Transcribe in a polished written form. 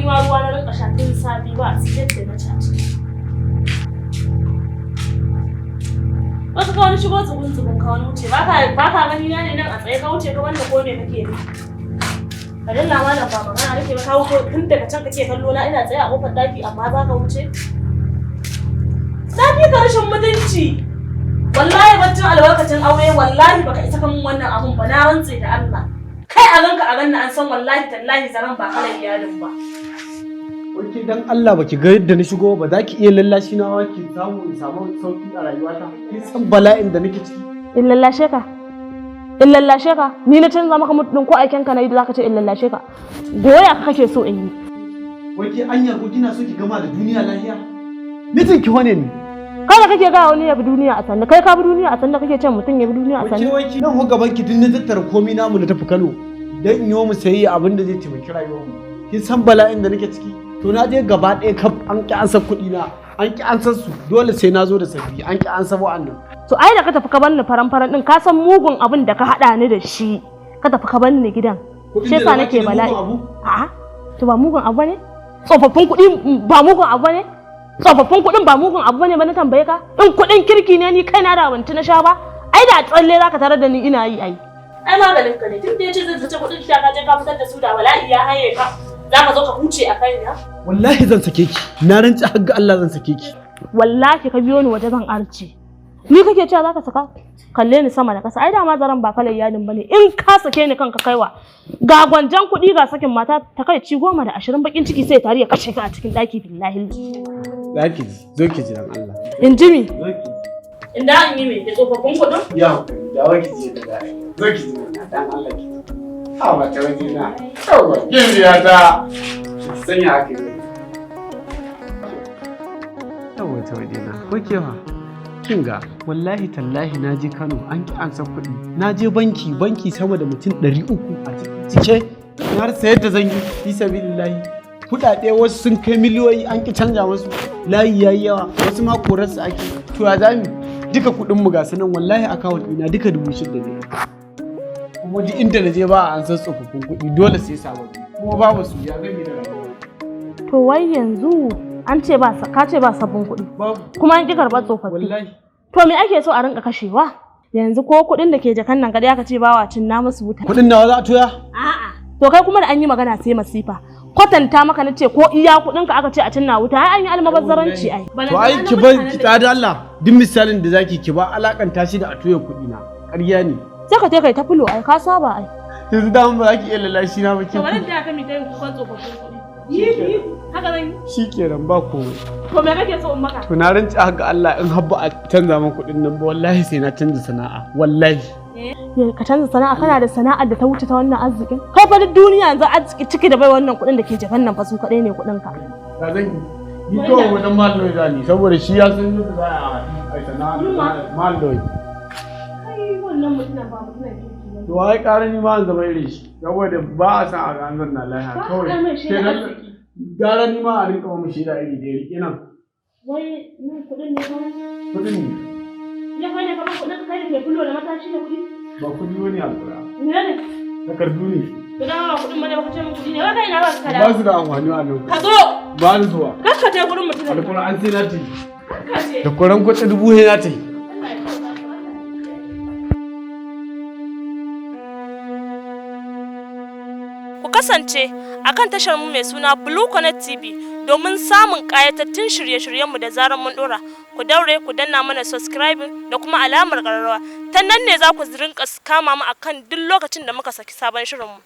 ma ruwa na rinka sha tun safi ba a siket da na caci. Wasu ka wani shigo tsubun ka wani wuce ba ka gani na ne nan a tsaye ka wuce ka wanda ko me kake ne. Ka dalla ma da ba magana nake ba ka wuce tun daga can kake kallo na ina tsaye a kofar daki amma za ka wuce. Na fi ka rashin mutunci. Wallahi baccin albarkacin aure wallahi baka isa kan wannan abun ba na rantse da Allah. Kai a ganka a ganna an san wallahi tallahi zaran ba kalan iyalin ba. Wanki dan Allah baki ga yadda na shigo ba za ki iya lallashi na wa ki samu sauki a rayuwata. Kin san bala'in da nake ciki. In lallashe ka? In lallashe ka? Ni na canza maka mutum ko aiken ka na yi da zaka ce in lallashe ka. Goya kake so in yi. Wanki anya ko kina so ki gama da duniya lafiya? Mijin ki wane ne? Kada kake ga wani ya bi duniya a sanda kai ka bi duniya a sanda kake cewa mutum ya bi duniya a sanda. Wanki nan ho gaban ki din na tattara komai namu na tafi Kano dan in yi mu sayi abin da zai taimaki rayuwar mu. Kin san bala'in da nake ciki? To na je gaba ɗaya kaf an ki ansa kuɗi na an ki ansa su dole sai na zo da sabbi an ki ansa wa'annan. To ai da ka tafi ka bar ni faran din ka san mugun abin da ka haɗa ni da shi ka tafi ka bar ni gidan. Shi yasa nake bala'i. A'a to ba mugun abu ne? Tsofaffin kuɗi ba mugun abu ne? Tsofaffin kuɗin ba mugun abu ne ba na tambaye ka? In kuɗin kirki ne ni kaina da banci na sha ba? Ai da tsalle zaka tare da ni ina yi ai. Ai maganin ka ne tun da yace zai zace kuɗin ka je ka fitar da su da bala'i ya haye ka. Za ka zo ka huce a kai na? Wallahi zan sake ki. Na rantsi har ga Allah zan sake ki. Wallahi ka biyo ni waje zan arce. Ni kake cewa za ka saka? Kalle ni sama da ƙasa. Ai da ma zaran ba kalar yadin bane. In ka sake ni kanka kaiwa. Ga gwanjan kuɗi ga sakin mata ta kai ci 10 da 20 bakin ciki sai tare ya kashe ka a cikin ɗaki billahi. Zaki zo ki ji dan Allah. In ji mi? Zo ki. In da an yi me da tsofaffin kuɗin? Ya dawo ki ji da zo ki ji dan Allah ki. A wata waje na. Yawa, gimbiya ta. Sanya ake yi. Yawa ta waje na. Ko kewa? Kin ga wallahi tallahi na je Kano an ki an san kuɗi. Na je banki sama da mutum 300 a cike. Na rasa yadda zan yi fi sabilillahi. Kuɗaɗe wasu sun kai miliyoyi an ki canja musu. Layi yayi yawa wasu ma korarsu ake. To ya zami duka kuɗin mu ga sanan wallahi account ɗina duka 6,000 ne. Kuma duk inda na je ba a an san tsofaffin kuɗi dole sai sababbi kuma babu su ya gami da rayuwa. To wai yanzu an ce ba ka ce ba sabbin kuɗi kuma an ƙi karɓar tsofaffi. Wallahi. To me ake so a rinka kashewa? Yanzu ko kuɗin da ke jakan nan kadai aka ce ba wa cin na musu wuta. Kuɗin nawa za a toya? A'a. To kai kuma da an yi magana sai masifa. Kwatanta maka na ce ko iya kuɗin ka aka ce a cinna wuta ai an yi almabazzaranci ai. To ai ki bar ki tsada Allah duk misalin da zaki ki ba alakanta shi da a toya kuɗi na. Ƙarya ne. Sai ka je kai ta fulo ai ka saba ai. Yanzu da ba za ki iya lalashi na ba ki. To bari da ka mi dai kukan tsofaffin kuɗi. Yi haka zan yi. Shikenan ba komai. To me kake so in maka? To na rantsi haka Allah in habba a canza min kuɗin nan ba wallahi sai na canza sana'a wallahi. Ka canza sana'a kana da sana'ar da ta wuce ta wannan arzikin? Kai fa duk duniya yanzu arziki ciki da bai wannan kuɗin da ke jakan nan fa su kaɗai ne kuɗin ka. Ka zan yi to wannan malloyi zani saboda shi ya san yadda za a sana'a malloyi. Wannan mutumin ba mutumin kirki ne. To ai ƙara ni ma an zama irin shi saboda ba a san a ga zan na lafiya kawai. Gara ni ma a rinka mu shi da iri da rike nan. Wai nan kuɗin ne kawai? Kuɗin ne. Ya kai ne kamar kuɗin kai da ke fulo da matashi da kuɗi? Ba kuɗi wani alƙura. Ne ne? Takardu ne. To da ba kuɗin bane baka ce min kuɗi ne wai kai na ba ka da. Ba su da amfani a nan. Ka zo. Ba ni zuwa. Kakka ta gurin mutumin. Alƙura an sai na ta yi. Kakka ce. Da kuran kuɗi 1000 na ta yi. Ku kasance a kan tashar mu mai suna Blue Connect TV domin samun ƙayatattun shirye-shiryenmu da zarar mun ɗora. Ku daure ku danna mana subscribing da kuma alamar ƙararrawa. Ta nan ne za ku rinka kama mu akan duk lokacin da muka saki sabon shirinmu.